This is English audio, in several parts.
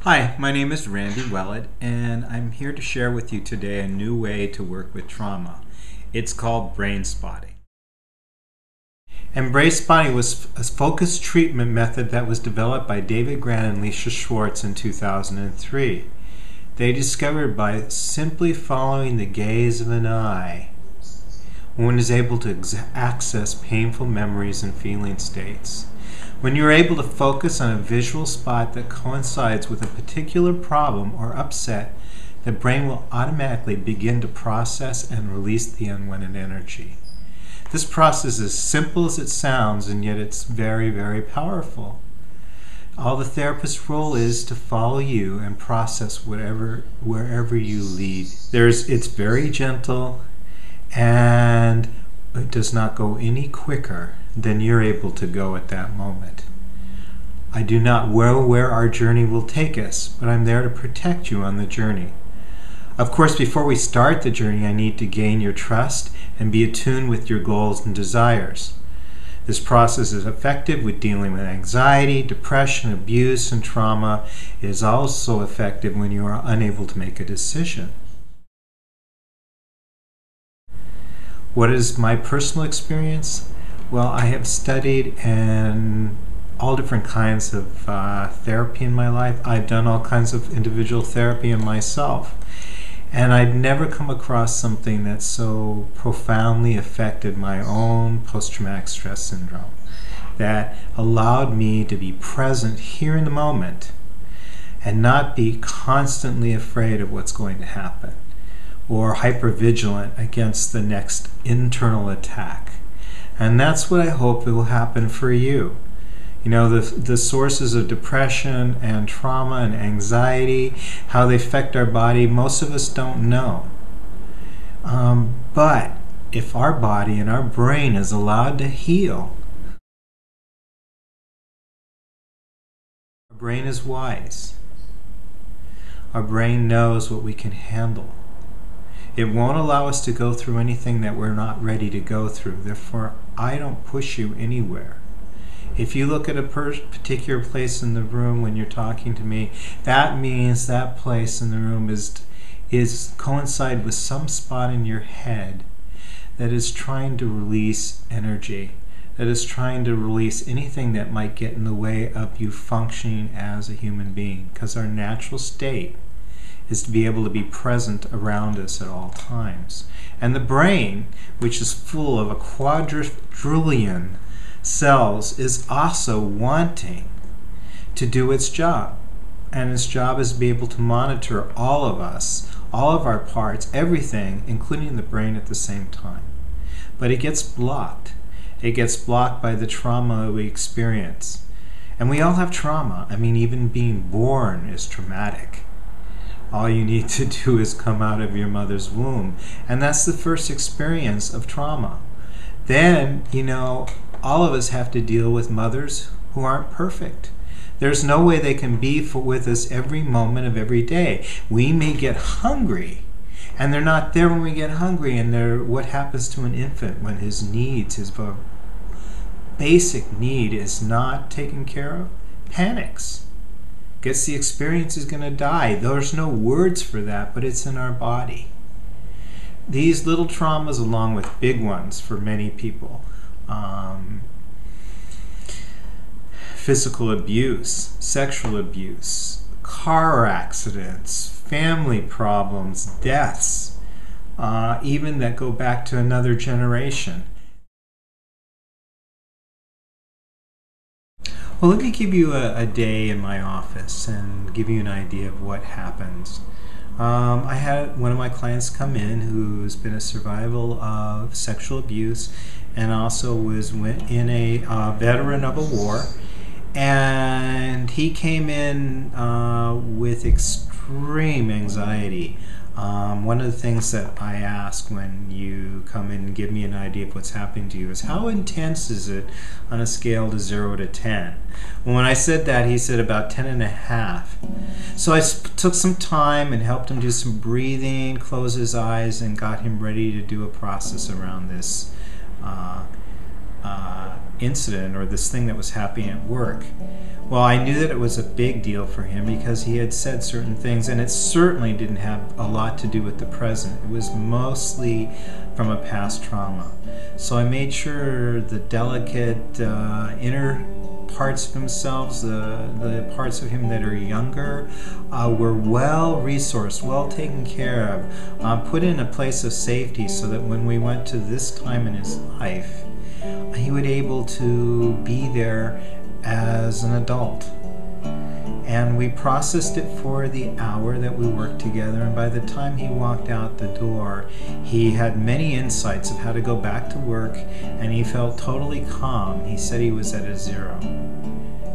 Hi, my name is Randy Wellett, and I'm here to share with you today a new way to work with trauma. It's called Brainspotting. And Brainspotting was a focused treatment method that was developed by David Grant and Lisa Schwartz in 2003. They discovered by simply following the gaze of an eye, one is able to access painful memories and feeling states. When you're able to focus on a visual spot that coincides with a particular problem or upset, the brain will automatically begin to process and release the unwanted energy. This process is simple as it sounds, and yet it's very, very powerful. All the therapist's role is to follow you and process wherever you lead. It's very gentle, and it does not go any quicker than you're able to go at that moment. I do not know where our journey will take us, but I'm there to protect you on the journey. Of course, before we start the journey, I need to gain your trust and be attuned with your goals and desires. This process is effective with dealing with anxiety, depression, abuse, and trauma. It is also effective when you are unable to make a decision. What is my personal experience? Well, I have studied in all different kinds of therapy in my life. I've done all kinds of individual therapy in myself. And I'd never come across something that so profoundly affected my own post-traumatic stress syndrome, that allowed me to be present here in the moment and not be constantly afraid of what's going to happen or hypervigilant against the next internal attack. And that's what I hope will happen for you. You know, the sources of depression and trauma and anxiety, how they affect our body, most of us don't know. But if our body and our brain is allowed to heal, our brain is wise. Our brain knows what we can handle. It won't allow us to go through anything that we're not ready to go through. Therefore, I don't push you anywhere. If you look at a particular place in the room when you're talking to me, that means that place in the room is coincide with some spot in your head that is trying to release energy, that is trying to release anything that might get in the way of you functioning as a human being, because our natural state is to be able to be present around us at all times. And the brain, which is full of a quadrillion cells, is also wanting to do its job. And its job is to be able to monitor all of us, all of our parts, everything, including the brain at the same time. But it gets blocked. It gets blocked by the trauma we experience. And we all have trauma. I mean, even being born is traumatic. All you need to do is come out of your mother's womb. And that's the first experience of trauma. Then, all of us have to deal with mothers who aren't perfect. There's no way they can be with us every moment of every day. We may get hungry, and they're not there when we get hungry. And what happens to an infant when his needs, his basic need is not taken care of? Panics. Gets the experience is going to die. There's no words for that, but it's in our body. These little traumas, along with big ones for many people, physical abuse, sexual abuse, car accidents, family problems, deaths, even that go back to another generation. Well, let me give you a day in my office and give you an idea of what happens. I had one of my clients come in who's been a survival of sexual abuse and also went in a veteran of a war. And he came in with extreme anxiety. One of the things that I ask when you come in and give me an idea of what's happening to you is, how intense is it on a scale to 0 to 10? Well, when I said that, he said about 10.5. So I took some time and helped him do some breathing, close his eyes, and got him ready to do a process around this incident or this thing that was happening at work. Well, I knew that it was a big deal for him because he had said certain things, and it certainly didn't have a lot to do with the present. It was mostly from a past trauma. So I made sure the delicate inner parts of themselves, the parts of him that are younger, were well resourced, well taken care of, put in a place of safety so that when we went to this time in his life, he would be able to be there as an adult. And we processed it for the hour that we worked together, and by the time he walked out the door, he had many insights of how to go back to work, and he felt totally calm. He said he was at a zero.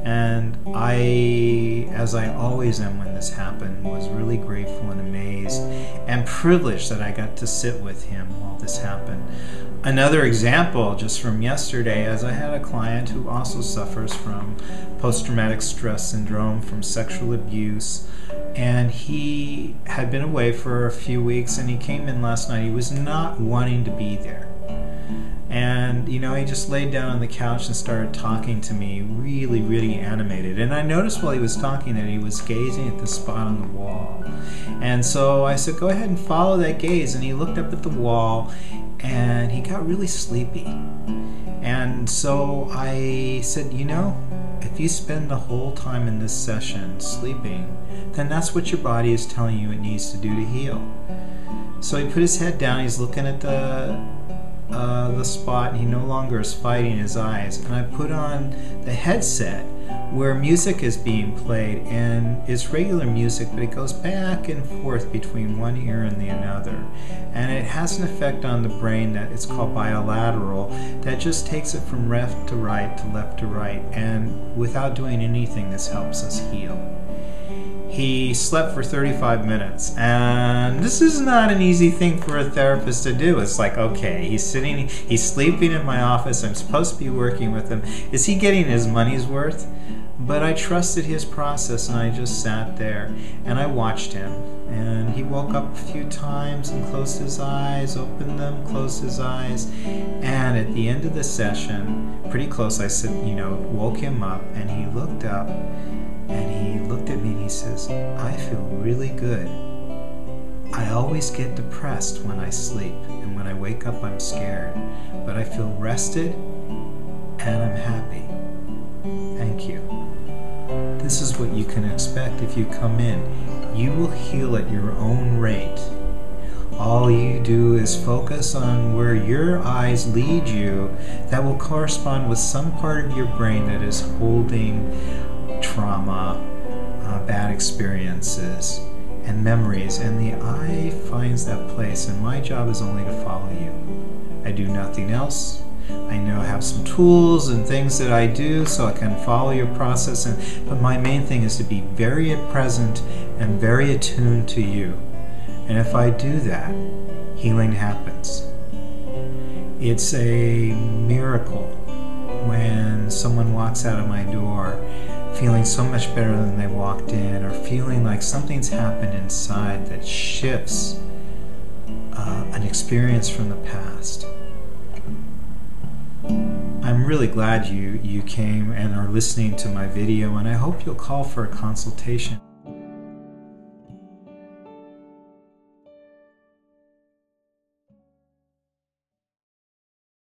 And I, as I always am when this happened, was really grateful and amazed and privileged that I got to sit with him while this happened. Another example just from yesterday, as I had a client who also suffers from post-traumatic stress syndrome from sexual abuse, and he had been away for a few weeks, and he came in last night. He was not wanting to be there. And, you know, he just laid down on the couch and started talking to me, really, really animated. And I noticed while he was talking that he was gazing at the spot on the wall. And so I said, go ahead and follow that gaze. And he looked up at the wall, and he got really sleepy. And so I said, you know, if you spend the whole time in this session sleeping, then that's what your body is telling you it needs to do to heal. So he put his head down, he's looking at the spot, and he no longer is fighting his eyes. And I put on the headset where music is being played, and it's regular music, but it goes back and forth between one ear and the another, and it has an effect on the brain that it's called bilateral, that just takes it from left to right to left to right, and without doing anything, this helps us heal. He slept for 35 minutes, and this is not an easy thing for a therapist to do. It's like, okay, he's sleeping in my office, I'm supposed to be working with him. Is he getting his money's worth? But I trusted his process, and I just sat there, and I watched him. And he woke up a few times and closed his eyes, opened them, closed his eyes. And at the end of the session, pretty close, I said, you know, woke him up, and he looked up, and he looked at me and he says, I feel really good. I always get depressed when I sleep, and when I wake up I'm scared, but I feel rested and I'm happy. Thank you. This is what you can expect if you come in. You will heal at your own rate. All you do is focus on where your eyes lead you that will correspond with some part of your brain that is holding trauma, bad experiences, and memories, and the eye finds that place, and my job is only to follow you. I do nothing else. I know I have some tools and things that I do so I can follow your process, but my main thing is to be very present and very attuned to you. And if I do that, healing happens. It's a miracle when someone walks out of my door feeling so much better than they walked in, or feeling like something's happened inside that shifts an experience from the past. I'm really glad you came and are listening to my video, and I hope you'll call for a consultation.